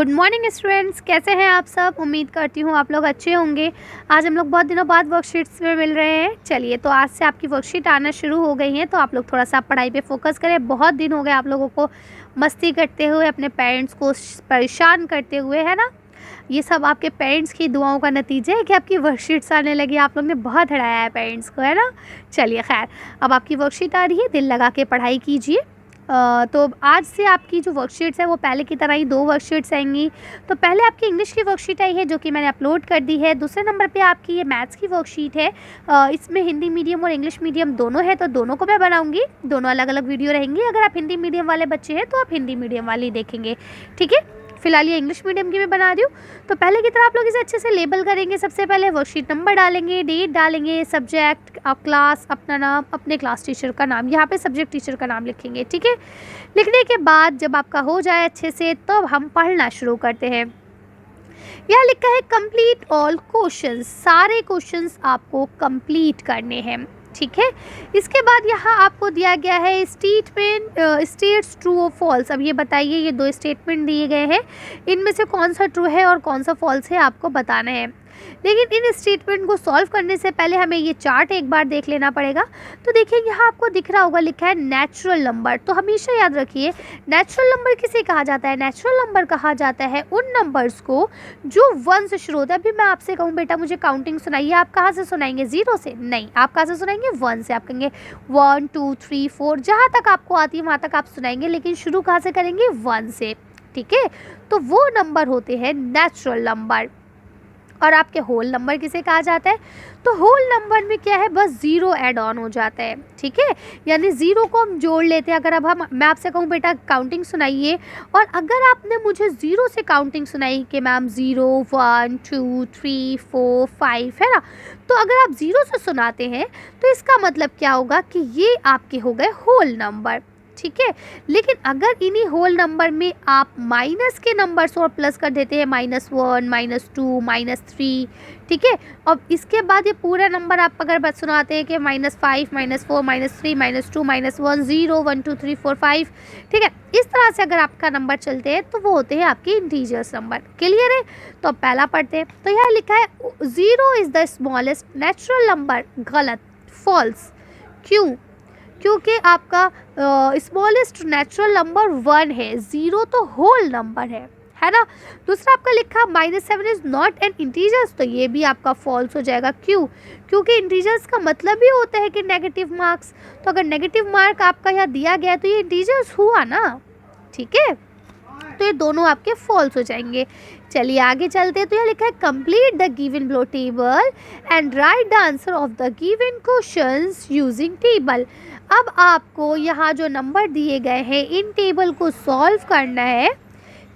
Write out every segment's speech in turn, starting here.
Good morning students, कैसे हैं आप सब। उम्मीद करती हूँ आप लोग अच्छे होंगे। आज हम लोग बहुत दिनों बाद वर्कशीट्स में मिल रहे हैं। चलिए, तो आज से आपकी वर्कशीट आना शुरू हो गई हैं, तो आप लोग थोड़ा सा पढ़ाई पे फोकस करें। बहुत दिन हो गए आप लोगों को मस्ती करते हुए, अपने पेरेंट्स को परेशान करते हुए, है ना। ये सब आपके पेरेंट्स की दुआओं का नतीजा है कि आपकी वर्कशीट्स आने लगी। आप लोग ने बहुत हराया है पेरेंट्स को, है ना। चलिए खैर, अब आपकी वर्कशीट आ रही है, दिल लगा के पढ़ाई कीजिए। तो आज से आपकी जो वर्कशीट्स है वो पहले की तरह ही 2 वर्कशीट्स आएंगी। तो पहले आपकी इंग्लिश की वर्कशीट आई है जो कि मैंने अपलोड कर दी है। दूसरे नंबर पे आपकी ये मैथ्स की वर्कशीट है। इसमें हिंदी मीडियम और इंग्लिश मीडियम दोनों है, तो दोनों को मैं बनाऊंगी। दोनों अलग अलग वीडियो रहेंगी। अगर आप हिंदी मीडियम वाले बच्चे हैं तो आप हिंदी मीडियम वाली देखेंगे, ठीक है। फिलहाल ये इंग्लिश मीडियम की मैं बना रही हूँ। तो पहले की तरह आप लोग इसे अच्छे से लेबल करेंगे। सबसे पहले वर्कशीट नंबर डालेंगे, डेट डालेंगे, सब्जेक्ट, क्लास, अपना नाम, अपने क्लास टीचर का नाम, यहाँ पे सब्जेक्ट टीचर का नाम लिखेंगे, ठीक है। लिखने के बाद जब आपका हो जाए अच्छे से, तो अब हम पढ़ना शुरू करते हैं। यहाँ लिखा है कंप्लीट ऑल क्वेश्चंस, सारे क्वेश्चंस आपको कंप्लीट करने हैं, ठीक है। इसके बाद यहाँ आपको दिया गया है स्टेटमेंट, स्टेट्स ट्रू और फॉल्स। अब ये बताइए, ये 2 स्टेटमेंट दिए गए हैं, इनमें से कौन सा ट्रू है और कौन सा फॉल्स है आपको बताना है। लेकिन इन स्टेटमेंट को सॉल्व करने से पहले हमें ये चार्ट एक बार देख लेना पड़ेगा। तो देखिए, यहाँ आपको दिख रहा होगा लिखा है नेचुरल नंबर। तो हमेशा याद रखिए, नेचुरल नंबर किसे कहा जाता है। नेचुरल नंबर कहा जाता है उन नंबर्स को जो 1 से शुरू होता है। अभी मैं आपसे कहूँ बेटा मुझे काउंटिंग सुनाइए, आप कहाँ से सुनाएंगे, 0 से? नहीं, आप कहाँ से सुनाएंगे, 1 से। आप कहेंगे 1 2 3 4, जहाँ तक आपको आती है वहाँ तक आप सुनाएंगे, लेकिन शुरू कहाँ से करेंगे, 1 से, ठीक है। तो वो नंबर होते हैं नेचुरल नंबर। और आपके होल नंबर किसे कहा जाता है, तो होल नंबर में क्या है, बस 0 ऐड ऑन हो जाता है, ठीक है। यानी 0 को हम जोड़ लेते हैं। अगर अब मैं आपसे कहूँ बेटा काउंटिंग सुनाइए, और अगर आपने मुझे 0 से काउंटिंग सुनाई कि मैम 0 1 2 3 4 5, है ना, तो अगर आप 0 से सुनाते हैं तो इसका मतलब क्या होगा कि ये आपके हो गए होल नंबर, ठीक है। लेकिन अगर इन्हीं होल नंबर में आप माइनस के नंबर्स और प्लस कर देते हैं, -1 -2 -3, ठीक है। अब इसके बाद ये पूरा नंबर आप अगर बस सुनाते हैं कि -5 -4 -3 -2 -1 0 1 2 3 4 5, ठीक है। इस तरह से अगर आपका नंबर चलते हैं तो वो होते हैं आपके इंटीजर्स नंबर। क्लियर है। तो अब पहला पढ़ते हैं। तो यहाँ लिखा है 0 is the smallest natural number. गलत, फॉल्स। क्यों? क्योंकि आपका स्मॉलेस्ट नेचुरल नंबर 1 है, 0 तो होल नंबर है ना। दूसरा आपका लिखा -7 इज़ नॉट एन इंटीजर्स। तो ये भी आपका फॉल्स हो जाएगा। क्यों? क्योंकि इंटीजर्स का मतलब ही होता है कि नेगेटिव मार्क्स। तो अगर नेगेटिव मार्क आपका यहाँ दिया गया तो ये इंटीजर्स हुआ ना, ठीक है। तो ये दोनों आपके फॉल्स हो जाएंगे। चलिए आगे चलते हैं। तो यहाँ लिखा है complete the given below table and right the answer of the given questions using table. अब आपको यहाँ जो नंबर दिए गए हैं इन टेबल को सॉल्व करना है,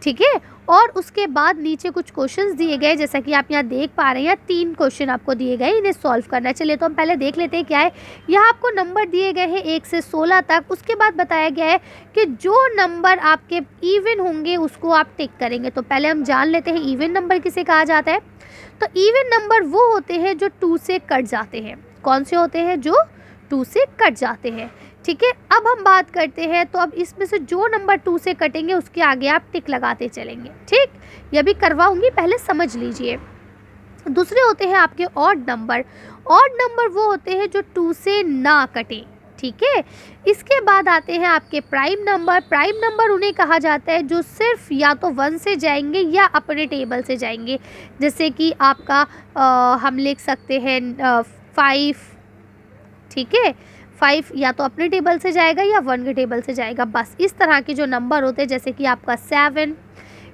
ठीक है। और उसके बाद नीचे कुछ क्वेश्चंस दिए गए, जैसा कि आप यहाँ देख पा रहे हैं, 3 क्वेश्चन आपको दिए गए, इन्हें सॉल्व करना है। चलिए तो हम पहले देख लेते हैं क्या है। यहाँ आपको नंबर दिए गए हैं 1 से 16 तक। उसके बाद बताया गया है कि जो नंबर आपके इवन होंगे उसको आप टिक करेंगे। तो पहले हम जान लेते हैं इवन नंबर किसे कहा जाता है। तो इवन नंबर वो होते हैं जो 2 से कट जाते हैं। कौन से होते हैं? जो 2 से कट जाते हैं, ठीक है। अब हम बात करते हैं, तो अब इसमें से जो नंबर 2 से कटेंगे उसके आगे आप टिक लगाते चलेंगे, ठीक। यह भी करवाऊंगी, पहले समझ लीजिए। दूसरे होते हैं आपके ऑड नंबर। ऑड नंबर वो होते हैं जो 2 से ना कटें, ठीक है। इसके बाद आते हैं आपके प्राइम नंबर। प्राइम नंबर उन्हें कहा जाता है जो सिर्फ या तो 1 से जाएंगे या अपने टेबल से जाएंगे। जैसे कि आपका हम लिख सकते हैं 5, ठीक है। 5 या तो अपने टेबल से जाएगा या 1 के टेबल से जाएगा। बस इस तरह के जो नंबर होते हैं, जैसे कि आपका 7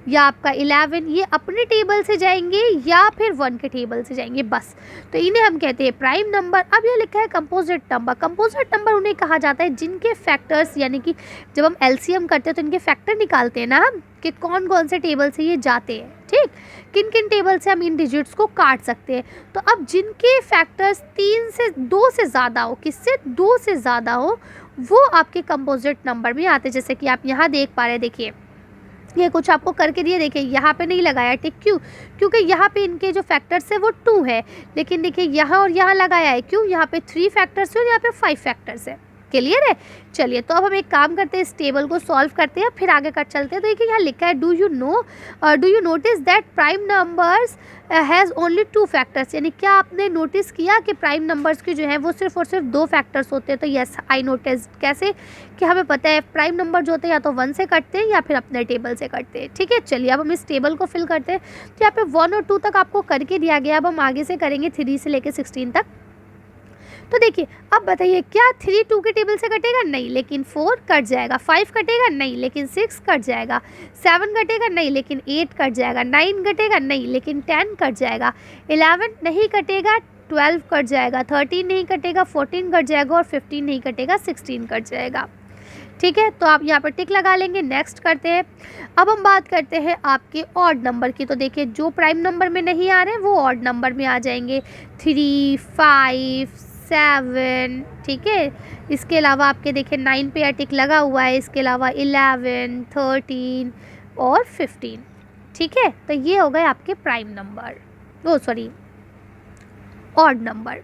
या आपका 11, ये अपने टेबल से जाएंगे या फिर 1 के टेबल से जाएंगे, बस। तो इन्हें हम कहते हैं प्राइम नंबर। अब ये लिखा है कंपोजिट नंबर। कंपोजिट नंबर उन्हें कहा जाता है जिनके फैक्टर्स, यानी कि जब हम एलसीएम करते हैं तो इनके फैक्टर निकालते हैं ना हम, कि कौन कौन से टेबल से ये जाते हैं, ठीक। किन किन टेबल से हम इन डिजिट्स को काट सकते हैं। तो अब जिनके फैक्टर्स 3 से 2 से ज़्यादा हो, किससे 2 से ज़्यादा हो, वो आपके कंपोजिट नंबर में आते हैं। जैसे कि आप यहाँ देख पा रहे हैं, देखिए ये कुछ आपको करके दिए, देखिए यहाँ पे नहीं लगाया टिक। क्यों? क्योंकि यहाँ पे इनके जो फैक्टर्स है वो 2 है, लेकिन देखिए यहाँ और यहाँ लगाया है। क्यों? यहाँ पे 3 फैक्टर्स है और यहाँ पे 5 फैक्टर्स है, क्लियर है। चलिए तो अब हम एक काम करते हैं, इस टेबल को सॉल्व करते हैं, फिर आगे कट चलते हैं। तो देखिए यहाँ लिखा है do you notice that prime numbers has only 2 factors, यानी क्या आपने नोटिस किया कि प्राइम नंबर्स की जो है वो सिर्फ और सिर्फ 2 फैक्टर्स होते हैं। तो यस आई नोटिस, कैसे कि हमें पता है प्राइम नंबर जो होते हैं या तो 1 से कटते हैं या फिर अपने टेबल से कटते हैं। ठीक है, चलिए अब हम इस टेबल को फिल करते हैं। तो यहाँ पे 1 और 2 तक आपको करके दिया गया, अब हम आगे से करेंगे 3 से लेकर 16 तक। तो देखिए अब बताइए क्या 3 2 के टेबल से कटेगा, नहीं, लेकिन 4 कट जाएगा। 5 कटेगा, नहीं, लेकिन 6 कट जाएगा। 7 कटेगा, नहीं, लेकिन 8 कट जाएगा। 9 कटेगा, नहीं, लेकिन 10 कट जाएगा। 11 नहीं कटेगा, 12 कट जाएगा। 13 नहीं कटेगा, 14 कट जाएगा। और 15 नहीं कटेगा, 16 कट जाएगा। ठीक है, तो आप यहाँ पर टिक लगा लेंगे। नेक्स्ट करते हैं। अब हम बात करते हैं आपके ऑड नंबर की। तो देखिए जो प्राइम नंबर में नहीं आ रहे हैं वो ऑड नंबर में आ जाएंगे। 3 5 7, ठीक है। इसके अलावा आपके देखिए 9 पे टिक लगा हुआ है। इसके अलावा 11 13 और 15। ठीक है, तो ये हो गए आपके प्राइम नंबर, वो सॉरी ऑड नंबर।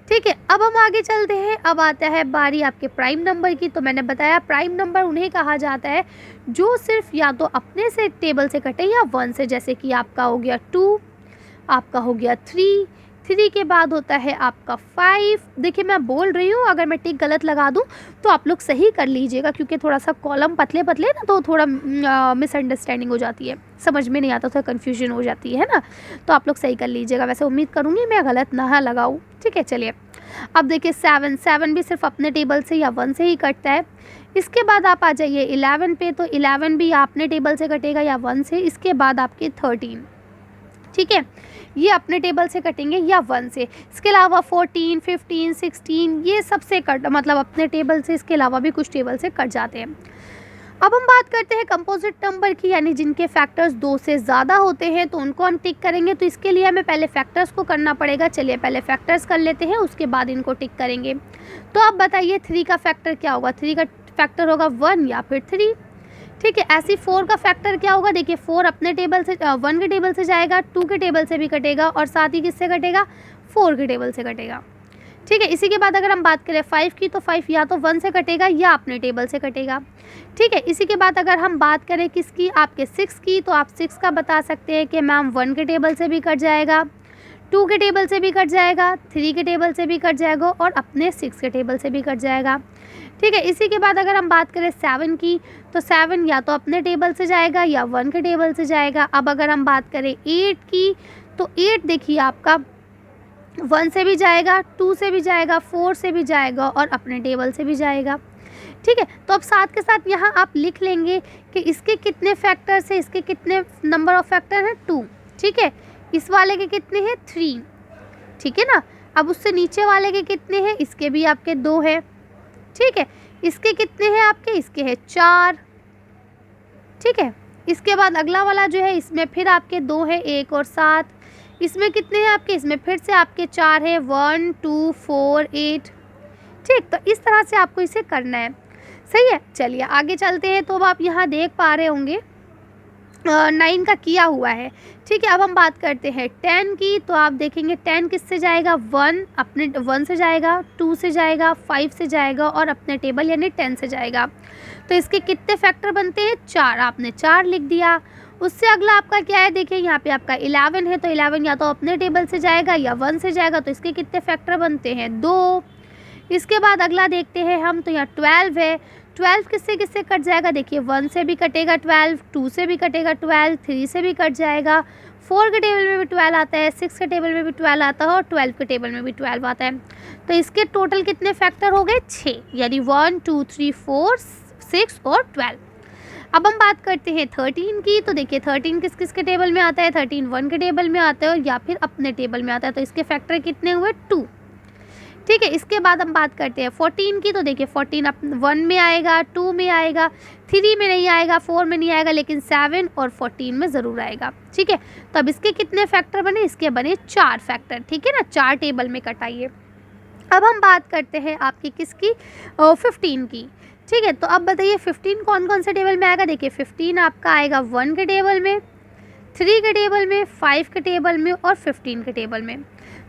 ठीक है, अब हम आगे चलते हैं। अब आता है बारी आपके प्राइम नंबर की। तो मैंने बताया प्राइम नंबर उन्हें कहा जाता है जो सिर्फ या तो अपने से टेबल से कटे या 1 से, जैसे कि आपका हो गया 2, आपका हो गया 3 के बाद होता है आपका 5। देखिए मैं बोल रही हूँ, अगर मैं टिक गलत लगा दूँ तो आप लोग सही कर लीजिएगा, क्योंकि थोड़ा सा कॉलम पतले पतले ना तो थोड़ा मिसअंडरस्टैंडिंग हो जाती है, समझ में नहीं आता, थोड़ा कन्फ्यूजन हो जाती है ना। तो आप लोग सही कर लीजिएगा। वैसे उम्मीद करूँगी मैं गलत ना लगाऊँ। ठीक है, चलिए अब देखिए 7 भी सिर्फ अपने टेबल से या 1 से ही कटता है। इसके बाद आप आ जाइए 11 पे। तो 11 भी या अपने टेबल से कटेगा या 1 से। इसके बाद आपके 13, ठीक है, ये अपने टेबल से कटेंगे या 1 से। इसके अलावा 14 15 16 ये सबसे कट मतलब अपने टेबल से, इसके अलावा भी कुछ टेबल से कट जाते हैं। अब हम बात करते हैं कंपोजिट नंबर की, यानी जिनके फैक्टर्स 2 से ज़्यादा होते हैं तो उनको हम टिक करेंगे। तो इसके लिए हमें पहले फैक्टर्स को करना पड़ेगा। चलिए पहले फैक्टर्स कर लेते हैं, उसके बाद इनको टिक करेंगे। तो अब बताइए 3 का फैक्टर क्या होगा। 3 का फैक्टर होगा 1 या फिर 3। ठीक है, ऐसी 4 का फैक्टर क्या होगा। देखिए 4 अपने टेबल से 1 के टेबल से जाएगा, 2 के टेबल से भी कटेगा और साथ ही किससे कटेगा, 4 के टेबल से कटेगा। ठीक है, इसी के बाद अगर हम बात करें 5 की, तो 5 या तो 1 से कटेगा या अपने टेबल से कटेगा। ठीक है, इसी के बाद अगर हम बात करें किसकी, आपके 6 की, तो आप 6 का बता सकते हैं कि मैम 1 के टेबल से भी कट जाएगा, 2 के टेबल से भी कट जाएगा, 3 के टेबल से भी कट जाएगा और अपने 6 के टेबल से भी कट जाएगा। ठीक है, इसी के बाद अगर हम बात करें 7 की, तो 7 या तो अपने टेबल से जाएगा या 1 के टेबल से जाएगा। अब अगर हम बात करें 8 की, तो 8 देखिए आपका 1 से भी जाएगा, 2 से भी जाएगा, 4 से भी जाएगा और अपने टेबल से भी जाएगा। ठीक है, तो अब साथ के साथ यहाँ आप लिख लेंगे कि इसके कितने फैक्टर्स हैं, इसके कितने नंबर ऑफ फैक्टर हैं 2। ठीक है, इस वाले के कितने हैं 3। ठीक है ना, अब उससे नीचे वाले के कितने हैं, इसके भी आपके 2 हैं। ठीक है, इसके कितने हैं आपके, इसके हैं 4। ठीक है, इसके बाद अगला वाला जो है इसमें फिर आपके 2 है, 1 और 7। इसमें कितने हैं आपके, इसमें फिर से आपके 4 है, 1 2 4 8। ठीक, तो इस तरह से आपको इसे करना है। सही है, चलिए आगे चलते हैं। तो अब आप यहाँ देख पा रहे होंगे 9 का किया हुआ है। ठीक है, अब हम बात करते हैं 10 की। तो आप देखेंगे 10 किससे जाएगा, 1 अपने 1 से जाएगा, 2 से जाएगा, 5 से जाएगा और अपने टेबल यानी 10 से जाएगा। तो इसके कितने फैक्टर बनते हैं, 4। आपने 4 लिख दिया। उससे अगला आपका क्या है, देखिए यहाँ पे आपका 11 है। तो 11 या तो अपने टेबल से जाएगा या 1 से जाएगा। तो इसके कितने फैक्टर बनते हैं, 2। इसके बाद अगला देखते हैं हम, तो यहाँ 12 है। 12 किससे किससे कट जाएगा, देखिए 1 से भी कटेगा 12, 2 से भी कटेगा 12, 3 से भी कट जाएगा, 4 के टेबल में भी 12 आता है, 6 के टेबल में भी 12 आता है और 12 के टेबल में भी 12 आता है। तो इसके टोटल कितने फैक्टर हो गए, 6, यानी 1 2 3 4 6 और 12। अब हम बात करते हैं 13 की। तो देखिए 13 किस किस के टेबल में आता है, 13 1 के टेबल में आता है और या फिर अपने टेबल में आता है। तो इसके फैक्टर कितने हुए, 2। ठीक है, इसके बाद हम बात करते हैं 14 की। तो देखिए 14 1 में आएगा, 2 में आएगा, 3 में नहीं आएगा, 4 में नहीं आएगा, लेकिन 7 और 14 में ज़रूर आएगा। ठीक है, तो अब इसके कितने फैक्टर बने, इसके बने 4 फैक्टर। ठीक है ना, 4 टेबल में कटाइए। अब हम बात करते हैं आपकी किसकी, 15 की। ठीक है, तो अब बताइए 15 कौन कौन से टेबल में आएगा। देखिए 15 आपका आएगा 1 के टेबल में, 3 के टेबल में, 5 के टेबल में और 15 के टेबल में।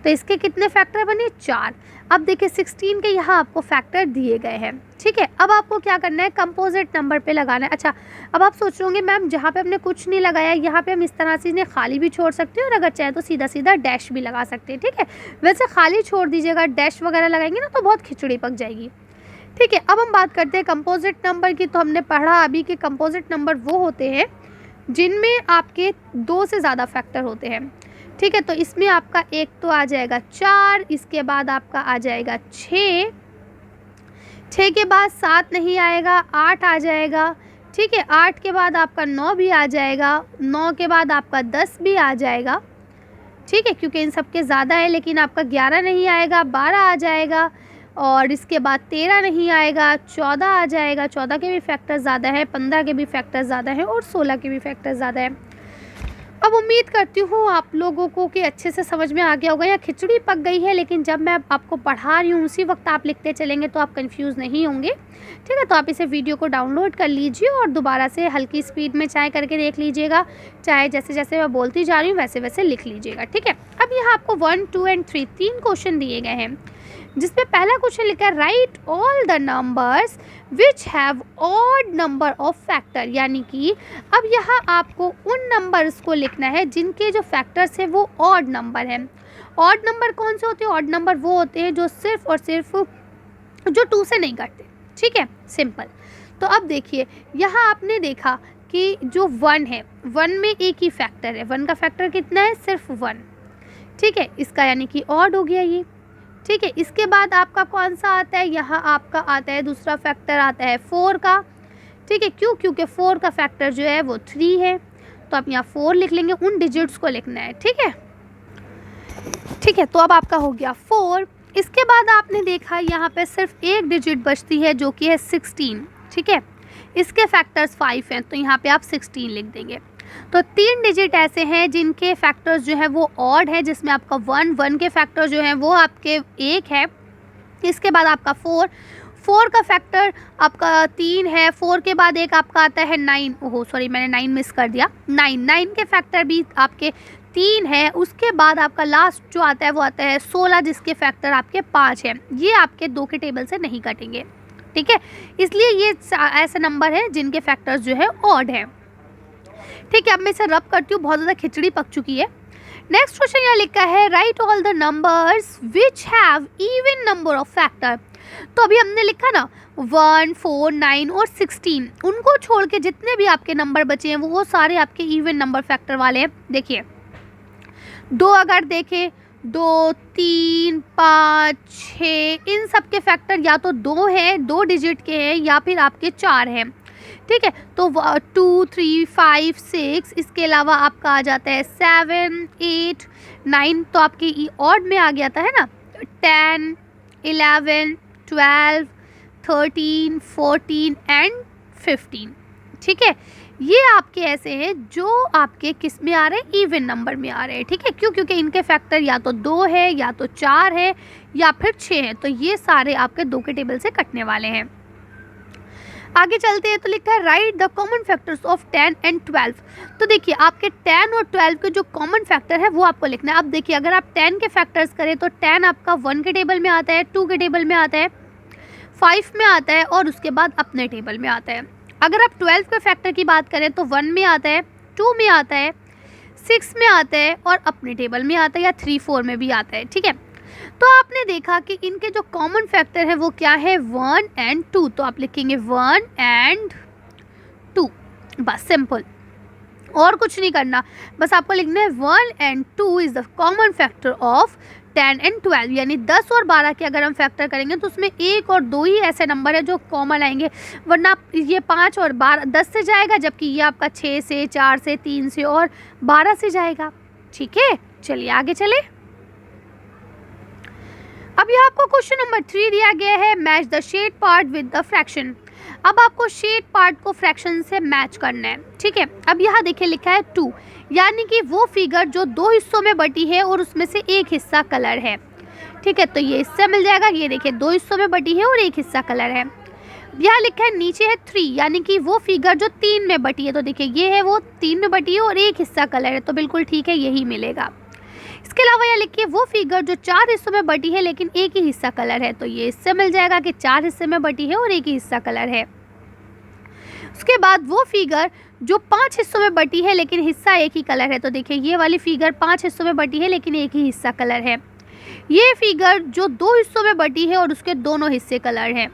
तो इसके कितने फैक्टर बने, 4। अब देखिए 16 के यहाँ आपको फैक्टर दिए गए हैं, ठीक है। अब आपको क्या करना है, कंपोजिट नंबर पे लगाना है। अच्छा, अब आप सोच रहे जहाँ पे हमने कुछ नहीं लगाया, यहाँ पे हम इस तरह से इन्हें खाली भी छोड़ सकते हैं और अगर चाहे तो सीधा सीधा डैश भी लगा सकते हैं, ठीक है। वैसे खाली छोड़ दीजिएगा, डैश वगैरह लगाएंगे ना तो बहुत खिचड़ी पक जाएगी, ठीक है। अब हम बात करते हैं कंपोजिट नंबर की। तो हमने पढ़ा अभी कि कंपोजिट नंबर वो होते हैं जिनमें आपके 2 से ज़्यादा फैक्टर होते हैं, ठीक है। तो इसमें आपका एक तो आ जाएगा 4, इसके बाद आपका आ जाएगा 6, 6 के बाद 7 नहीं आएगा, 8 आ जाएगा, ठीक है। 8 के बाद आपका 9 भी आ जाएगा, 9 के बाद आपका 10 भी आ जाएगा, ठीक है, क्योंकि इन सब के ज़्यादा है। लेकिन आपका 11 नहीं आएगा, 12 आ जाएगा और इसके बाद 13 नहीं आएगा, 14 आ जाएगा, 14 के भी फैक्टर ज़्यादा है, 15 के भी फैक्टर ज़्यादा है और 16 के भी फैक्टर ज़्यादा है। अब उम्मीद करती हूँ आप लोगों को कि अच्छे से समझ में आ गया होगा या खिचड़ी पक गई है, लेकिन जब मैं आपको पढ़ा रही हूँ उसी वक्त आप लिखते चलेंगे तो आप कंफ्यूज नहीं होंगे, ठीक है। तो आप इसे वीडियो को डाउनलोड कर लीजिए और दोबारा से हल्की स्पीड में चाहे करके देख लीजिएगा, चाहे जैसे जैसे मैं बोलती जा रही हूँ वैसे वैसे लिख लीजिएगा, ठीक है। अब यहाँ आपको 1, 2 एंड 3 3 क्वेश्चन दिए गए हैं, जिसमें पहला क्वेश्चन लिखा है right all the numbers which have odd number of factor, यानी कि अब यहाँ आपको उन नंबर्स को लिखना है जिनके जो फैक्टर्स है वो ऑड नंबर हैं। ऑड नंबर कौन से होते हैं, ऑड नंबर वो होते हैं जो सिर्फ और सिर्फ जो 2 से नहीं कटते, ठीक है, सिंपल। तो अब देखिए यहाँ आपने देखा कि जो 1 है, 1 में एक ही फैक्टर है, 1 का फैक्टर कितना है, सिर्फ 1, ठीक है, इसका यानी कि ऑड हो गया ये, ठीक है। इसके बाद आपका कौन सा आता है, यहाँ आपका आता है दूसरा फैक्टर आता है 4 का, ठीक है। क्यों, क्योंकि 4 का फैक्टर जो है वो 3 है, तो आप यहाँ 4 लिख लेंगे, उन डिजिट्स को लिखना है, ठीक है, ठीक है। तो अब आपका हो गया 4। इसके बाद आपने देखा यहाँ पे सिर्फ एक डिजिट बचती है जो कि है 16, ठीक है। इसके फैक्टर्स 5 हैं तो यहाँ पे आप 16 लिख देंगे। तो 3 डिजिट ऐसे हैं जिनके फैक्टर्स जो है वो ऑड है, जिसमें आपका 1 के फैक्टर जो है वो आपके 1 है। इसके बाद आपका 4 का फैक्टर आपका 3 है, 4 के बाद एक आपका आता है 9, ओहो सॉरी मैंने 9 मिस कर दिया, 9 के फैक्टर भी आपके 3 है। उसके बाद आपका लास्ट जो आता है वो आता है 16, जिसके फैक्टर आपके 5 हैं। ये आपके 2 के टेबल से नहीं कटेंगे, ठीक है, इसलिए ये ऐसे नंबर है जिनके फैक्टर्स जो है ऑड है, ठीक है। अब मैं इसे रब करती हूँ, बहुत ज़्यादा खिचड़ी पक चुकी है। नेक्स्ट क्वेश्चन यहाँ लिखा है right all the numbers which have even number of factor. तो अभी हमने लिखा ना 1, 4, 9 और 16, उनको छोड़ के जितने भी आपके नंबर बचे हैं वो सारे आपके इवन नंबर फैक्टर वाले हैं। देखिए 2 अगर देखें, 2, 3, 5, 6, इन सब के फैक्टर या तो 2 हैं, 2 डिजिट के हैं, या फिर आपके 4 हैं, ठीक है। तो 2, 3, 5, 6, इसके अलावा आपका आ जाता है 7, 8, 9, तो आपके ऑड में आ गया था है ना, 10, 11, 12, 13, 14 एंड 15, ठीक है। ये आपके ऐसे हैं जो आपके किस में आ रहे हैं, इवन नंबर में आ रहे हैं, ठीक है। क्यों, क्योंकि इनके फैक्टर या तो 2 है, या तो 4 है, या फिर 6 है, तो ये सारे आपके 2 के टेबल से कटने वाले हैं। आगे चलते हैं, तो लिखा है right the common factors of 10 and 12। तो देखिए आपके 10 और 12 के जो कॉमन फैक्टर है वो आपको लिखना है। अब देखिए अगर आप 10 के फैक्टर्स करें तो 10 आपका 1 के टेबल में आता है, 2 के टेबल में आता है, 5 में आता है और उसके बाद अपने टेबल में आता है। अगर आप 12 के फैक्टर की बात करें तो 1 में आता है, 2 में आता है, 6 में आता है और अपने टेबल में आता है, या 3, 4 में भी आता है, ठीक है। तो आपने देखा कि इनके जो कॉमन फैक्टर है वो क्या है, 1 एंड 2, तो आप लिखेंगे 1 एंड 2, बस सिंपल, और कुछ नहीं करना, बस आपको लिखना है 1 and 2 is the common factor of 10 and 12। यानी 10 और 12 के अगर हम फैक्टर करेंगे तो उसमें 1 और 2 ही ऐसे नंबर है जो कॉमन आएंगे, वरना ये 5 और 12 10 से जाएगा, जबकि ये आपका 6 से, 4 से, 3 से और 12 से जाएगा, ठीक है। चलिए आगे चले। अब यहाँ आपको क्वेश्चन नंबर 3 दिया गया है match the shade part with the fraction. अब आपको शेड पार्ट को फ्रैक्शन से मैच करना है, ठीक है। अब यहाँ देखिए लिखा है 2, यानी कि वो फिगर जो 2 हिस्सों में बटी है और उसमें से एक हिस्सा कलर है, ठीक है। तो ये इससे मिल जाएगा, ये देखिए 2 हिस्सों में बटी है और एक हिस्सा कलर है। यहाँ लिखा है नीचे है 3, यानी कि वो फिगर जो 3 में बटी है, तो देखिए ये है वो 3 में बटी है और एक हिस्सा कलर है, तो बिल्कुल ठीक है, यही मिलेगा। इसके अलावा यहाँ लिखिए वो फिगर जो 4 हिस्सों में बटी है लेकिन एक ही हिस्सा कलर है। तो ये इससे मिल जाएगा कि 4 हिस्से में बटी है और एक ही हिस्सा कलर है। उसके बाद वो फिगर जो 5 हिस्सों में बटी है लेकिन हिस्सा एक ही कलर है। तो देखिए ये वाली फिगर 5 हिस्सों में बटी है लेकिन एक ही हिस्सा कलर है। ये फिगर जो 2 हिस्सों में बटी है और उसके दोनों हिस्से कलर हैं।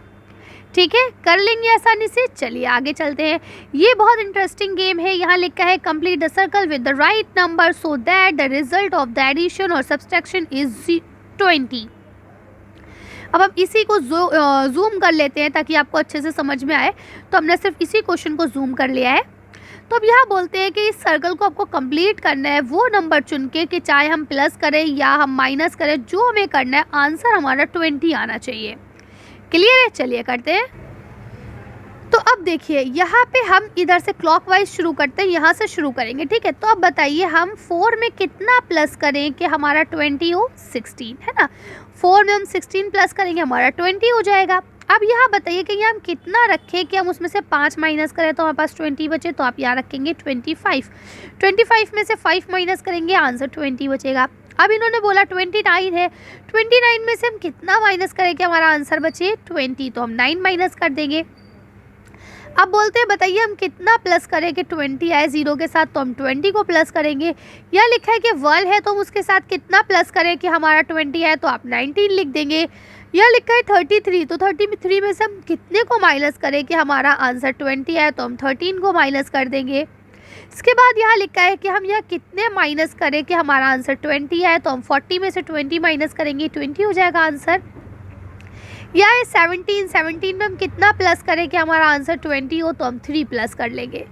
ठीक है, कर लेंगे आसानी से। चलिए आगे चलते हैं। ये बहुत इंटरेस्टिंग गेम है। यहाँ लिखा है complete the circle with the right number so that the result of the addition और सब्सट्रैक्शन इज 20। अब हम इसी को जूम कर लेते हैं ताकि आपको अच्छे से समझ में आए। तो हमने सिर्फ इसी क्वेश्चन को जूम कर लिया है। तो अब यहाँ बोलते हैं कि इस सर्कल को आपको कंप्लीट करना है वो नंबर चुन के कि चाहे हम प्लस करें या हम माइनस करें, जो हमें करना है आंसर हमारा 20 आना चाहिए। क्लियर है? चलिए करते हैं। तो अब देखिए यहाँ पे हम इधर से क्लॉकवाइज शुरू करते हैं, यहाँ से शुरू करेंगे। ठीक है, तो अब बताइए हम 4 में कितना प्लस करें कि हमारा 20 हो? 16 है ना। 4 में हम 16 प्लस करेंगे हमारा 20 हो जाएगा। अब यहाँ बताइए कि यहाँ हम कितना रखें कि हम उसमें से 5 माइनस करें तो हमारे पास 20 बचे। तो आप यहाँ रखेंगे 25। 25 में से 5 माइनस करेंगे आंसर 20 बचेगा। अब इन्होंने बोला 29 है। 29 में से हम कितना माइनस करें कि हमारा आंसर बचे 20। तो हम 9 माइनस कर देंगे। अब बोलते हैं बताइए हम कितना प्लस करें कि 20 आए 0 के साथ। तो हम 20 को प्लस करेंगे। यह लिखा है कि 1 है तो हम उसके साथ कितना प्लस करें कि हमारा 20 आए। तो आप 19 लिख देंगे। यह लिखा है 33, तो 33 में से हम कितने को माइनस करें कि हमारा आंसर 20 आए। तो हम 13 को माइनस कर देंगे। इसके बाद यहाँ लिखा है कि हम यह कितने माइनस करें कि हमारा आंसर 20 आए। तो हम 40 में से 20 माइनस करेंगे, 20 हो जाएगा आंसर। यह है 17 में हम कितना प्लस करें कि हमारा आंसर 20 हो। तो हम 3 प्लस कर लेंगे।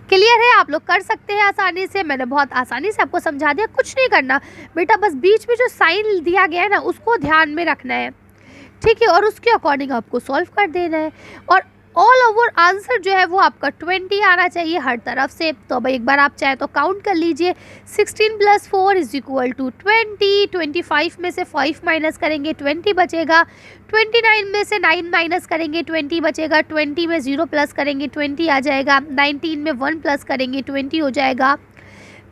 क्लियर है? आप लोग कर सकते हैं आसानी से। मैंने बहुत आसानी से आपको समझा दिया। कुछ नहीं करना बेटा, बस बीच में जो साइन दिया गया है ना उसको ध्यान में रखना है। ठीक है, और उसके अकॉर्डिंग आपको सॉल्व कर देना है। और ऑल ओवर आंसर जो है वो आपका 20 आना चाहिए हर तरफ से। तो अब एक बार आप चाहे तो काउंट कर लीजिए। 16 + 4 = 20। 25 में से 5 माइनस करेंगे 20 बचेगा। 29 में से 9 माइनस करेंगे 20 बचेगा। 20 में 0 प्लस करेंगे 20 आ जाएगा। 19 में 1 प्लस करेंगे 20 हो जाएगा।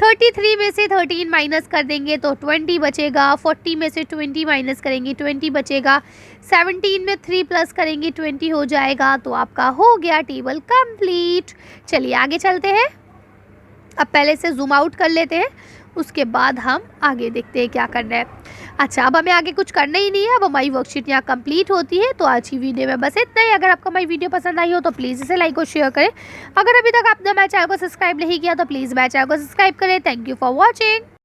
33 में से 13 माइनस कर देंगे तो 20 बचेगा। 40 में से 20 माइनस करेंगे 20 बचेगा। 17 में 3 प्लस करेंगे 20 हो जाएगा। तो आपका हो गया टेबल कंप्लीट। चलिए आगे चलते हैं। अब पहले से जूम आउट कर लेते हैं, उसके बाद हम आगे देखते हैं क्या करना है। अच्छा, अब हमें आगे कुछ करना ही नहीं है। अब हमारी वर्कशीट यहाँ कंप्लीट होती है। तो आज की वीडियो में बस इतना ही। अगर आपको हमारी वीडियो पसंद आई हो तो प्लीज़ इसे लाइक और शेयर करें। अगर अभी तक आपने हमारे चैनल को सब्सक्राइब नहीं किया तो प्लीज़ हमारे चैनल को सब्सक्राइब करें। Thank you for watching.